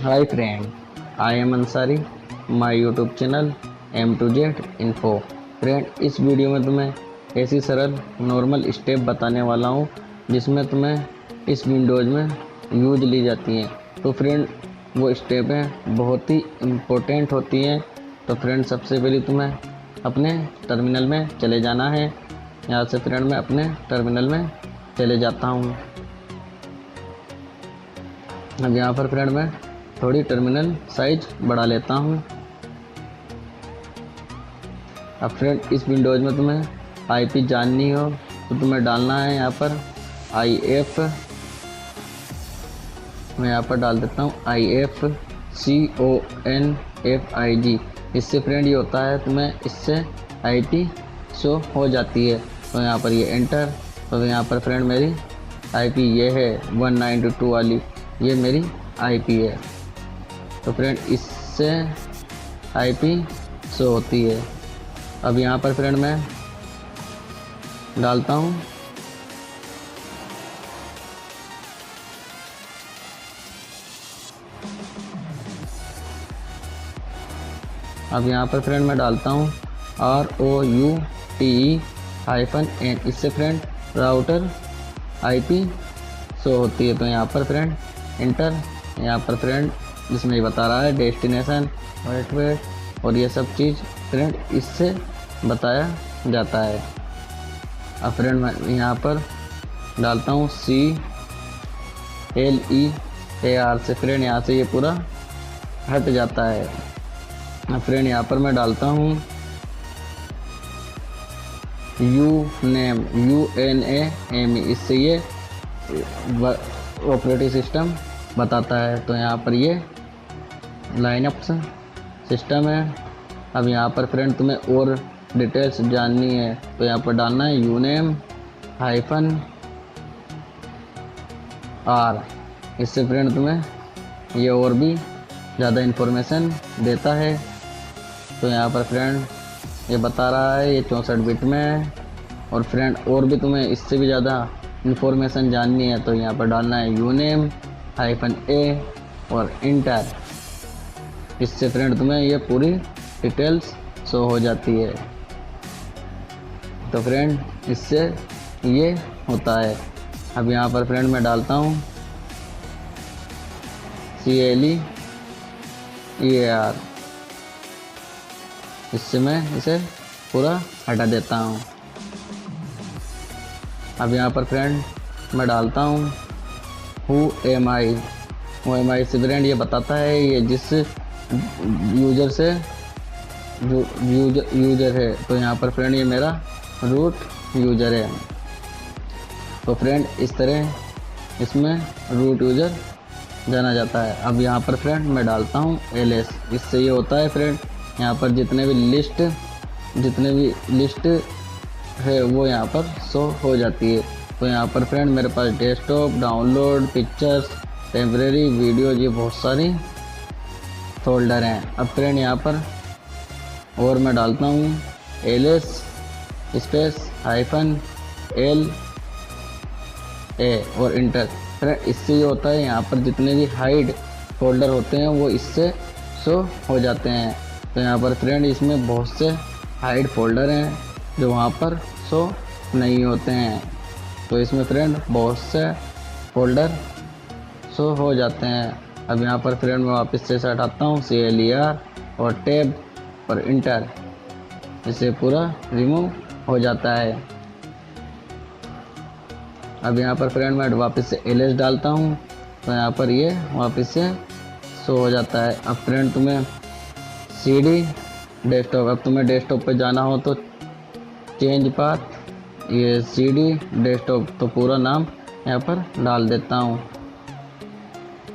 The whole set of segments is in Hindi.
Hi friend, I am Ansari, my YouTube channel M2Z info. Friend, इस वीडियो में तुम्हें ऐसी सरल नॉर्मल स्टेप बताने वाला हूँ जिसमें तुम्हें इस विंडोज़ में यूज ली जाती हैं। तो फ्रेंड, वो स्टेपें बहुत ही इम्पोर्टेंट होती हैं। तो फ्रेंड, सबसे पहले तुम्हें अपने टर्मिनल में चले जाना है। यहाँ से फ्रेंड मैं अपने टर्मिनल में चले जाता हूँ। अब यहाँ पर फ्रेंड मैं थोड़ी टर्मिनल साइज बढ़ा लेता हूँ। अब फ्रेंड, इस विंडोज़ में तुम्हें आईपी जाननी हो तो तुम्हें डालना है यहाँ पर IF। मैं यहाँ पर डाल देता हूँ IFCONFIG। इससे फ्रेंड ये होता है तुम्हें इससे आईपी शो हो जाती है। तो यहाँ पर ये एंटर। तो यहाँ पर फ्रेंड मेरी आईपी ये है 192 वाली, ये मेरी आईपी है। तो फ्रेंड, इससे आईपी शो होती है। अब यहाँ पर फ्रेंड मैं डालता हूँ अब यहाँ पर फ्रेंड मैं डालता हूँ ROUTE-N। इससे फ्रेंड राउटर आईपी शो होती है। तो यहाँ पर फ्रेंड इंटर। यहाँ पर फ्रेंड जिसमें ये बता रहा है डेस्टिनेशन, वेट और ये सब चीज़ फ्रेंड इससे बताया जाता है। अब फ्रेंड मैं यहाँ पर डालता हूँ CLEAR से फ्रेंड यहाँ से ये पूरा हट जाता है। अब फ्रेंड यहाँ पर मैं डालता हूँ UNAME। इससे ये ऑपरेटिंग सिस्टम बताता है। तो यहाँ पर ये लाइनअप्स सिस्टम है। अब यहाँ पर फ्रेंड तुम्हें और डिटेल्स जाननी है तो यहाँ पर डालना है UNAME-R। इससे फ्रेंड तुम्हें ये और भी ज़्यादा इन्फॉर्मेशन देता है। तो यहाँ पर फ्रेंड ये बता रहा है ये 64 बिट में है। और फ्रेंड और भी तुम्हें इससे भी ज़्यादा इन्फॉर्मेशन जाननी है तो यहाँ पर डालना है UNAME-A और इंटर। इससे फ्रेंड तुम्हें ये पूरी डिटेल्स शो हो जाती है। तो फ्रेंड इससे ये होता है। अब यहाँ पर फ्रेंड मैं डालता हूँ CLEAR। इससे मैं इसे पूरा हटा देता हूँ। अब यहाँ पर फ्रेंड मैं डालता हूँ Who am I से फ्रेंड ये बताता है ये जिस यूज़र से यूज़र है। तो यहाँ पर फ्रेंड ये मेरा रूट यूज़र है। तो फ्रेंड इस तरह इसमें रूट यूज़र जाना जाता है। अब यहाँ पर फ्रेंड मैं डालता हूँ LS। इससे ये होता है फ्रेंड यहाँ पर जितने भी लिस्ट है वो यहाँ पर शो हो जाती है। तो यहाँ पर फ्रेंड मेरे पास desktop, download, pictures, temporary, video, ये बहुत सारी फोल्डर हैं। अब फ्रेंड यहाँ पर और मैं डालता हूँ LS -LA और इंटर। फ्रेंड इससे ये होता है यहाँ पर जितने भी हाइड फोल्डर होते हैं वो इससे शो हो जाते हैं। तो यहाँ पर फ्रेंड इसमें बहुत से हाइड फोल्डर हैं जो वहाँ पर शो नहीं होते हैं। तो इसमें फ्रेंड बहुत से फोल्डर शो हो जाते हैं। अब यहाँ पर फ्रेंड मैं वापस से हटाता हूँ CLEAR और टैब और इंटर। इससे पूरा रिमूव हो जाता है। अब यहाँ पर फ्रेंड मैं वापस से LS डालता हूँ तो यहाँ पर ये वापस से शो हो जाता है। अब फ्रेंड तुम्हें CD डेस्कटॉप, अब तुम्हें डेस्कटॉप पे जाना हो तो चेंज पाथ, ये CD डेस्कटॉप तो पूरा नाम यहाँ पर डाल देता हूँ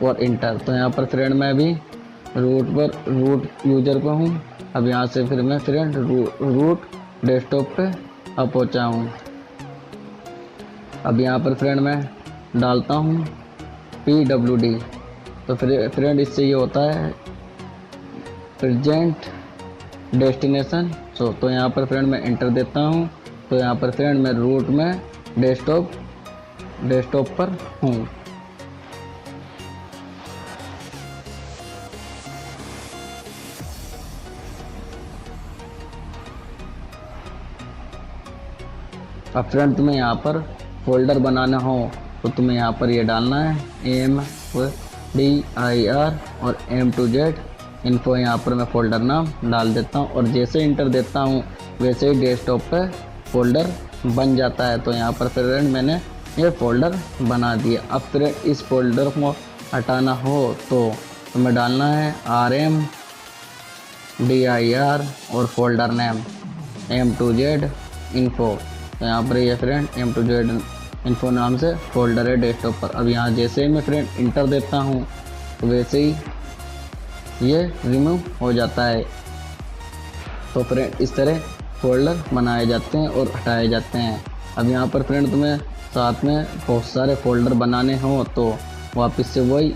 और इंटर। तो यहाँ पर फ्रेंड मैं अभी रूट यूज़र पर हूँ। अब यहाँ से फिर मैं फ्रेंड रूट डेस्कटॉप पे अब पहुँचा हूँ। अब यहाँ पर फ्रेंड मैं डालता हूँ PWD। तो फ्रेंड इससे ये होता है प्रेजेंट डेस्टिनेशन शो। तो यहाँ पर फ्रेंड मैं इंटर देता हूँ। तो यहाँ पर फ्रेंड मैं रूट में डेस्कटॉप पर हूँ। अब फ्रेंड तुम्हें यहाँ पर फोल्डर बनाना हो तो तुम्हें यहाँ पर ये डालना है MDIR और M2Z इन्फो। यहाँ पर मैं फ़ोल्डर नाम डाल देता हूँ और जैसे इंटर देता हूँ वैसे ही डेस्कटॉप पे फ़ोल्डर बन जाता है। तो यहाँ पर फ्रेंड मैंने ये फ़ोल्डर बना दिया। अब फ्रेंड इस फोल्डर को हटाना हो तो तुम्हें डालना है RMDIR और फोल्डर नेम M2Z इन्फो। तो यहाँ पर ये फ्रेंड M2Z इन्फो नाम से फ़ोल्डर है डेस्कटॉप पर। अब यहाँ जैसे ही मैं फ्रेंड इंटर देता हूँ तो वैसे ही ये रिमूव हो जाता है। तो फ्रेंड इस तरह फ़ोल्डर बनाए जाते हैं और हटाए जाते हैं। अब यहाँ पर फ्रेंड तुम्हें साथ में बहुत सारे फ़ोल्डर बनाने हों तो वापस से वही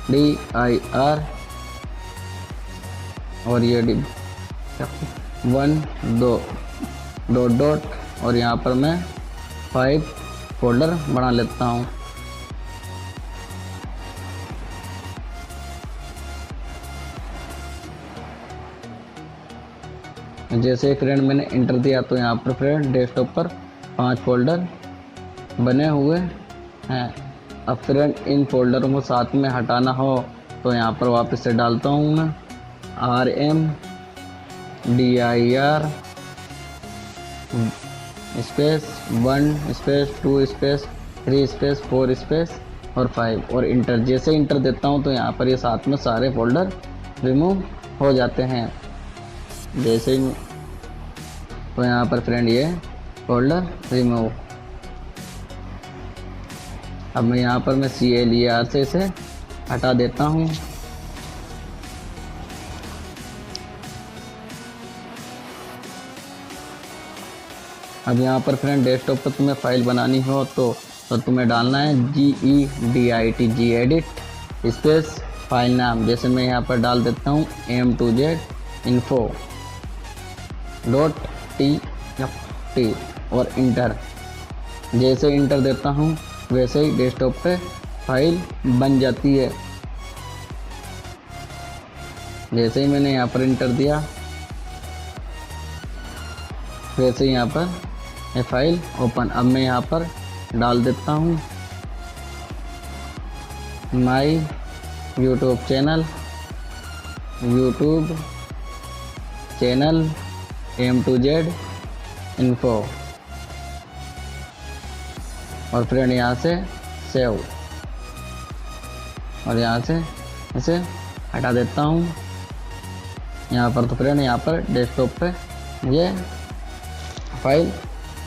MDIR और ये 1 2 डॉट डॉट और यहाँ पर मैं 5 फ़ोल्डर बना लेता हूँ। जैसे फ्रेंड मैंने इंटर दिया तो यहाँ पर फ्रेंड डेस्कटॉप पर 5 फ़ोल्डर बने हुए हैं। अब फ्रेंड इन फोल्डरों को साथ में हटाना हो तो यहाँ पर वापस से डालता हूँ मैं RMDIR space 1 space 2 space 3 space 4 space और 5 और इंटर। जैसे इंटर देता हूँ तो यहाँ पर ये साथ में सारे फोल्डर रिमूव हो जाते हैं। जैसे ही तो यहाँ पर फ्रेंड ये फोल्डर रिमूव। अब मैं यहाँ पर मैं CLER से इसे हटा देता हूँ। अब यहाँ पर फ्रेंड डेस्कटॉप पर तुम्हें फाइल बनानी हो तो तुम्हें डालना है gedit स्पेस फाइल नाम। जैसे मैं यहाँ पर डाल देता हूँ M2Z info.txt और इंटर। जैसे इंटर देता हूँ वैसे ही डेस्कटॉप पे फाइल बन जाती है। जैसे ही मैंने यहाँ पर इंटर दिया वैसे ही यहाँ पर ये फाइल ओपन। अब मैं यहाँ पर डाल देता हूँ my YouTube channel M2Z info और फ्रेंड यहाँ से सेव और यहाँ से इसे हटा देता हूँ यहाँ पर। तो फ्रेंड यहाँ पर डेस्कटॉप पे ये फाइल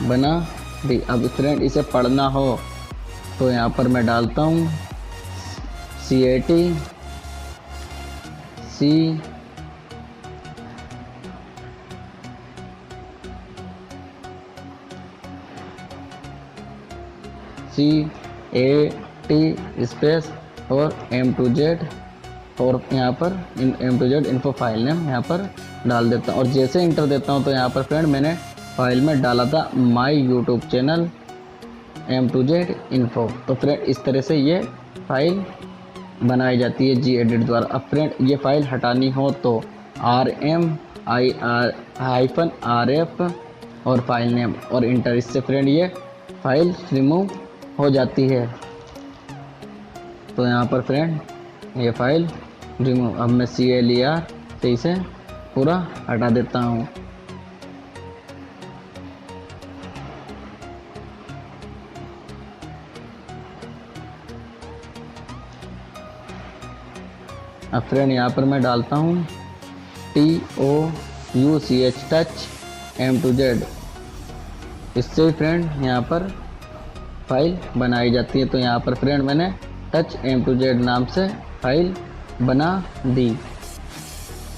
बना दी। अब फ्रेंड इसे पढ़ना हो तो यहाँ पर मैं डालता हूँ CAT स्पेस और M2Z और यहाँ पर M2Z इन्फो फाइल नेम यहाँ पर डाल देता हूँ और जैसे इंटर देता हूँ तो यहाँ पर फ्रेंड मैंने फाइल में डाला था my YouTube channel M2Z info. तो फ्रेंड इस तरह से ये फाइल बनाई जाती है gedit द्वारा। अब फ्रेंड ये फाइल हटानी हो तो RMIR-RF और फाइल नेम और इंटर। इससे फ्रेंड ये फाइल रिमूव हो जाती है। तो यहाँ पर फ्रेंड ये फाइल रिमूव। अब मैं CLER से इसे पूरा हटा देता हूँ। अब फ्रेंड यहाँ पर मैं डालता हूँ TOUCH टच M2Z। इससे फ्रेंड यहाँ पर फाइल बनाई जाती है। तो यहाँ पर फ्रेंड मैंने टच M2Z नाम से फाइल बना दी।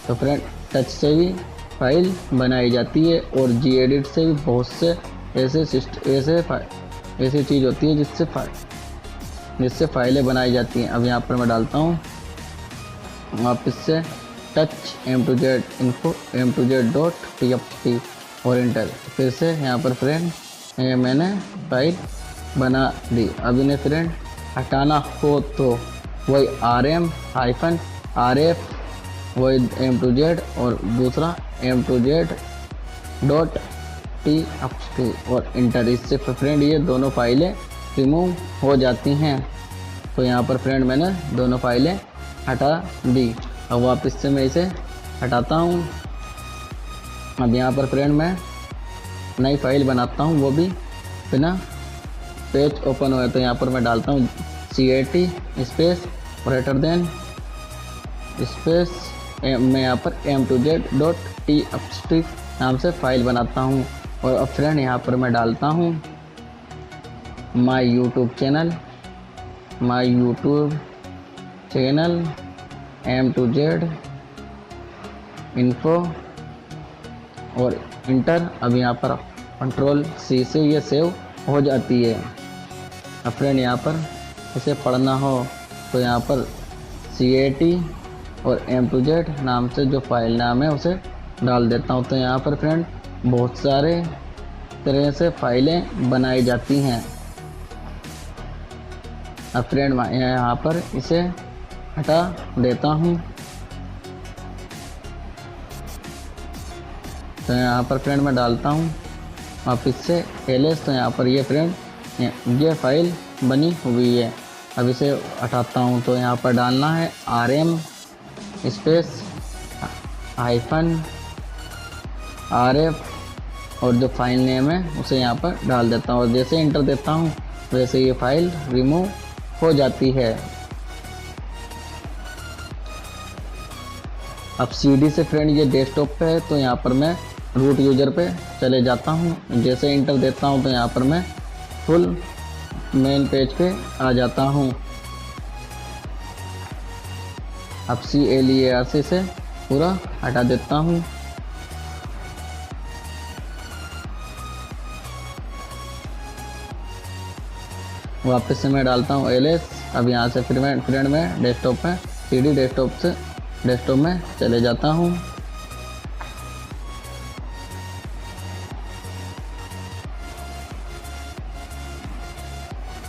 तो फ्रेंड टच से भी फाइल बनाई जाती है और gedit से भी बहुत से ऐसे चीज़ होती है जिससे फाइलें बनाई जाती हैं। अब यहाँ पर मैं डालता हूँ वापस से टच M2Z info M2Z.txt और इंटर। फिर से यहाँ पर फ्रेंड मैंने फाइल बना दी। अब इन्हें फ्रेंड हटाना हो तो वही RM-RF वही M2Z और दूसरा M2Z.txt txt और इंटर। इससे फ्रेंड ये दोनों फाइलें रिमूव हो जाती हैं। तो यहाँ पर फ्रेंड मैंने दोनों फाइलें हटा दी। अब वापस से मैं इसे हटाता हूँ। अब यहाँ पर फ्रेंड मैं नई फाइल बनाता हूँ, वो भी बिना पेज ओपन हुए। तो यहाँ पर मैं डालता हूँ cat space greater than space मैं यहाँ पर m2z.txt नाम से फाइल बनाता हूँ। और अब फ्रेंड यहाँ पर मैं डालता हूँ my YouTube channel m2z info और इंटर। अब यहाँ पर कंट्रोल C से ये सेव हो जाती है। अब फ्रेंड यहाँ पर इसे पढ़ना हो तो यहाँ पर cat और m2z नाम से जो फाइल नाम है उसे डाल देता हूँ। तो यहाँ पर फ्रेंड बहुत सारे तरह से फाइलें बनाई जाती हैं। अब फ्रेंड मैं यहाँ पर इसे हटा देता हूँ। तो यहाँ पर फ्रेंड मैं डालता हूँ वापस से ls। तो यहाँ पर ये फ्रेंड ये फाइल बनी हुई है। अब इसे हटाता हूँ। तो यहाँ पर डालना है rm स्पेस -rf और जो फाइल नेम है उसे यहाँ पर डाल देता हूँ। और जैसे इंटर देता हूँ वैसे ये फाइल रिमूव हो जाती है। अब cd से फ्रेंड ये डेस्कटॉप पे है, तो यहाँ पर मैं रूट यूज़र पे चले जाता हूँ। जैसे इंटर देता हूँ तो यहाँ पर मैं फुल मेन पेज पे आ जाता हूँ। अब clearc से पूरा हटा देता हूँ। वापस से मैं डालता हूँ ls। अब यहाँ से फिर मैं फ्रेंड में डेस्कटॉप में cd डेस्कटॉप से डेस्कटॉप में चले जाता हूँ।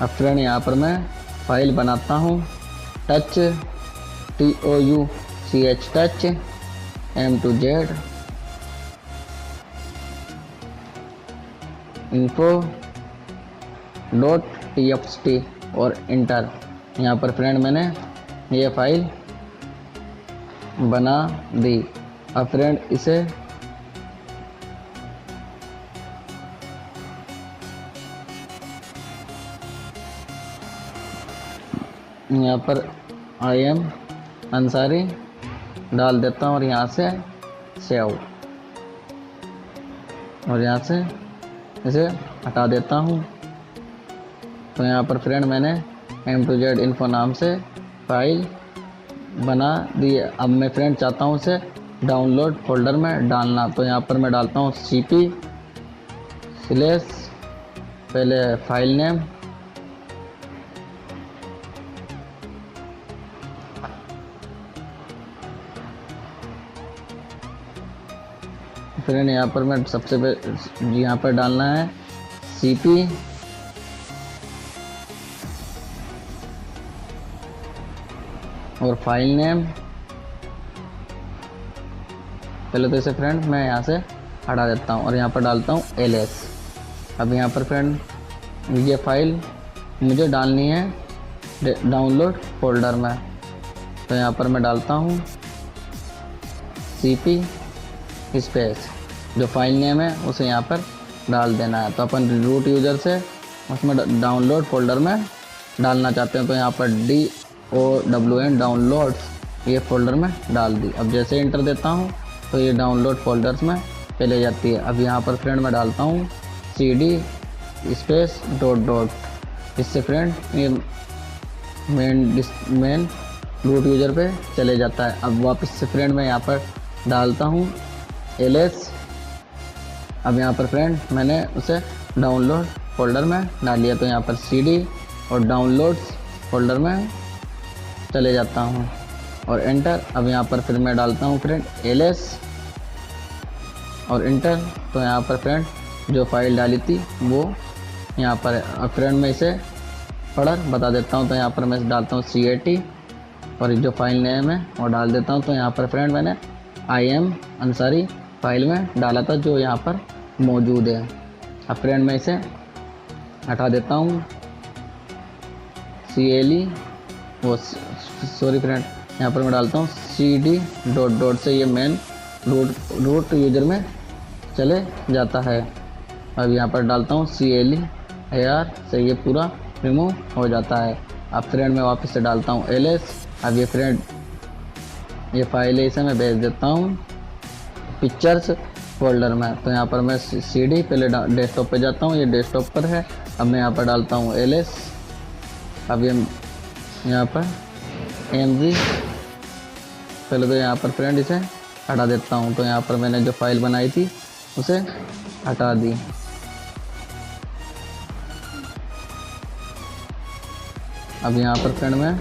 अब फ्रेंड यहाँ पर मैं फाइल बनाता हूँ touch touch m2z info.txt और इंटर। यहाँ पर फ्रेंड मैंने ये फाइल बना दी। अब फ्रेंड इसे यहाँ पर IM अंसारी डाल देता हूँ और यहाँ से सेव और यहाँ से इसे हटा देता हूँ। तो यहाँ पर फ्रेंड मैंने m2z info नाम से फाइल बना दी। अब मैं फ्रेंड चाहता हूँ उसे डाउनलोड फोल्डर में डालना। तो यहाँ पर मैं डालता हूँ cp स्लैश पहले फाइल नेम फ्रेंड यहाँ पर मैं सबसे पहले यहाँ पर डालना है cp और फाइल नेम। पहले तो इसे फ्रेंड मैं यहाँ से हटा देता हूँ और यहाँ पर डालता हूँ ls। अब यहाँ पर फ्रेंड ये फाइल मुझे डालनी है डाउनलोड फोल्डर में। तो यहाँ पर मैं डालता हूँ cp स्पेस जो फाइल नेम है उसे यहाँ पर डाल देना है। तो अपन रूट यूज़र से उसमें डाउनलोड फोल्डर में डालना चाहते हैं। तो यहाँ पर DOWN डाउनलोड्स ये फोल्डर में डाल दी। अब जैसे इंटर देता हूँ तो ये डाउनलोड फोल्डर्स में चले जाती है। अब यहाँ पर फ्रेंड मैं डालता हूँ cd स्पेस डॉट। इससे फ्रेंड ये मेन रूट यूज़र पे चले जाता है। अब वापस से फ्रेंड मैं यहाँ पर डालता हूँ ls। अब यहाँ पर फ्रेंड मैंने उसे डाउनलोड फोल्डर में डाल लिया। तो यहाँ पर cd और डाउनलोड्स फोल्डर में चले जाता हूँ और एंटर। अब यहाँ पर फिर मैं डालता हूँ फ्रेंड ls और इंटर। तो यहाँ पर फ्रेंड जो फाइल डाली थी वो यहाँ पर है। अब फ्रेंड मैं इसे पढ़कर बता देता हूँ। तो यहाँ पर मैं डालता हूँ cat और जो फाइल नेम है वो डाल देता हूँ। तो यहाँ पर फ्रेंड मैंने IM अंसारी फाइल में डाला था जो यहाँ पर मौजूद है। अब फ्रेंड मैं इसे हटा देता हूँ। CLE वो सॉरी फ्रेंड, यहाँ पर मैं डालता हूँ CD डॉट डॉट से ये मेन रूट यूजर में चले जाता है। अब यहाँ पर डालता हूँ CLE AR से ये पूरा रिमूव हो जाता है। अब फ्रेंड मैं वापस से डालता हूँ LS। अब ये फ्रेंड ये फाइल है, इसे मैं भेज देता हूँ पिक्चर्स फोल्डर में। तो यहाँ पर मैं CD पहले डेस्कटॉप पे जाता हूँ, ये डेस्कटॉप पर है। अब मैं यहाँ पर डालता हूँ LS। अब ये यहाँ पर MG, पहले तो यहाँ पर फ्रेंड इसे हटा देता हूँ। तो यहाँ पर मैंने जो फाइल बनाई थी उसे हटा दी। अब यहाँ पर फ्रेंड मैं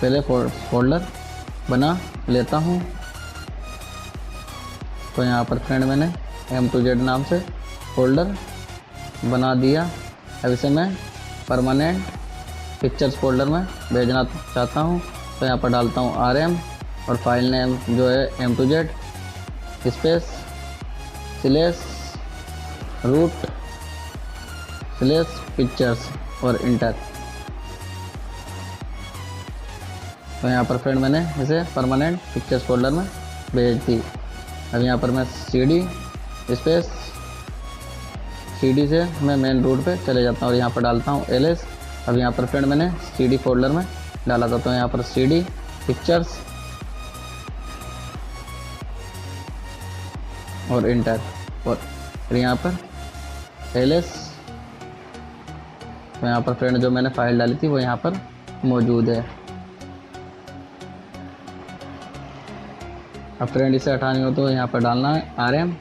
पहले फोल्डर बना लेता हूँ। तो यहाँ पर फ्रेंड मैंने M2Z नाम से फोल्डर बना दिया। अब इसे मैं परमानेंट पिक्चर्स फोल्डर में भेजना चाहता हूँ। तो यहाँ पर डालता हूँ RM और फाइल नेम जो है M2Z स्पेस /root /pictures और इंटर। तो यहाँ पर फ्रेंड मैंने इसे परमानेंट पिक्चर्स फोल्डर में भेज दी। अब यहाँ पर मैं CD से मैं मेन रूट पे चले जाता हूँ और यहाँ पर डालता हूँ LS। अब यहाँ पर फ्रेंड मैंने CD फोल्डर में डाला था। तो यहाँ पर CD पिक्चर्स और इंटर और फिर यहाँ पर LS। तो यहाँ पर फ्रेंड जो मैंने फाइल डाली थी वो यहाँ पर मौजूद है। अब फ्रेंड इसे हटानी हो तो यहाँ पर डालना है RM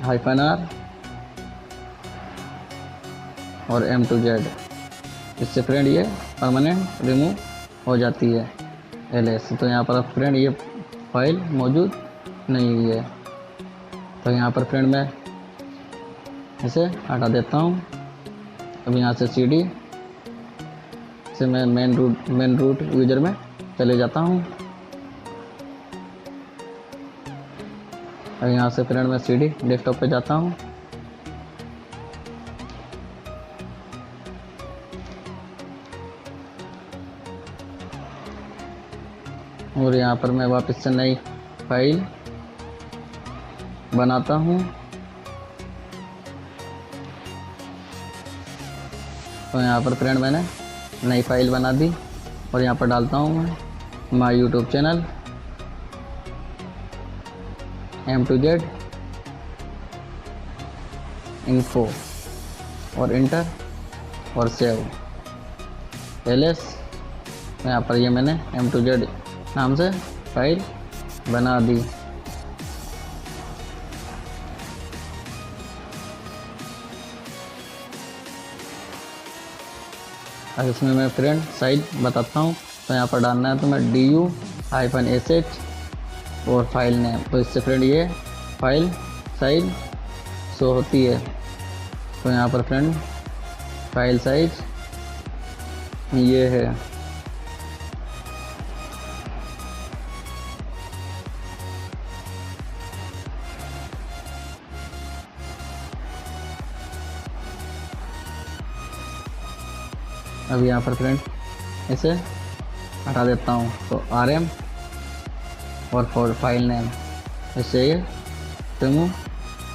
-R और M2Z। इससे फ्रेंड ये परमानेंट रिमूव हो जाती है LS। तो यहाँ पर फ्रेंड ये फाइल मौजूद नहीं है। तो यहाँ पर फ्रेंड मैं इसे हटा देता हूँ। अब यहाँ से CD से मैं मेन रूट यूजर में चले जाता हूँ। अब यहाँ से फ्रेंड मैं CD डेस्कटॉप पे जाता हूँ। और यहाँ पर मैं वापस से नई फाइल बनाता हूँ। तो यहाँ पर फ्रेंड मैंने नई फाइल बना दी और यहाँ पर डालता हूँ मैं my YouTube channel M2Z info और इंटर और सेव LS। यहाँ पर ये मैंने M2Z नाम से फाइल बना दी। अब इसमें मैं फ्रेंड साइज बताता हूँ। तो यहाँ पर डालना है तो मैं DU-SH और फाइल नेम। तो इससे फ्रेंड ये फाइल साइज शो होती है। तो यहाँ पर फ्रेंड फाइल साइज ये है। अब यहाँ पर फ्रेंड इसे हटा देता हूँ। तो RM और फाइल नेम, इससे ये रिमूव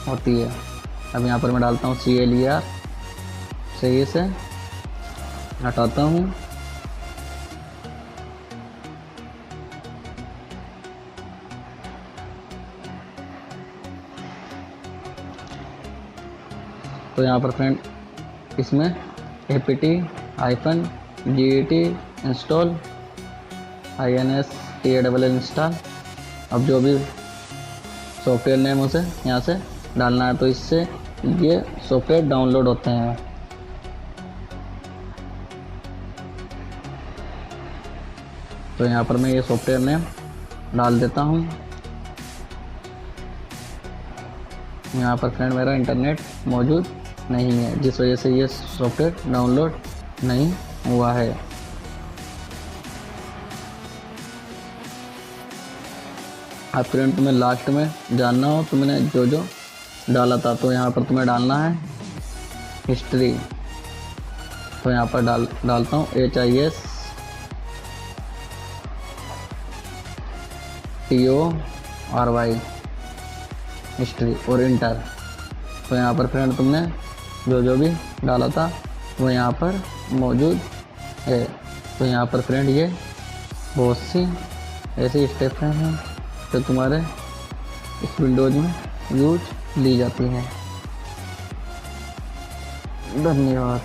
होती है। अब यहाँ पर मैं डालता हूँ CLER, सही से हटाता हूँ। तो यहाँ पर फ्रेंड इसमें apt-get इंस्टॉल install इंस्टॉल। अब जो भी सॉफ्टवेयर नेम उसे यहाँ से डालना है। तो इससे ये सॉफ्टवेयर डाउनलोड होते हैं। तो यहाँ पर मैं ये सॉफ्टवेयर नेम डाल देता हूँ। यहाँ पर फ्रेंड मेरा इंटरनेट मौजूद नहीं है, जिस वजह से ये सॉफ्टवेयर डाउनलोड नहीं हुआ है। अब फ्रेंड तुम्हें लास्ट में जानना हो तुमने जो जो डाला था, तो यहाँ पर तुम्हें डालना है हिस्ट्री। तो यहाँ पर डालता हूँ HISTORY हिस्ट्री और इंटर। तो यहाँ पर फ्रेंड तुमने जो जो भी डाला था वो यहाँ पर मौजूद है। तो यहाँ पर फ्रेंड ये बहुत सी ऐसी स्टेप हैं जो तुम्हारे इस विंडोज में यूज ली जाती हैं। धन्यवाद।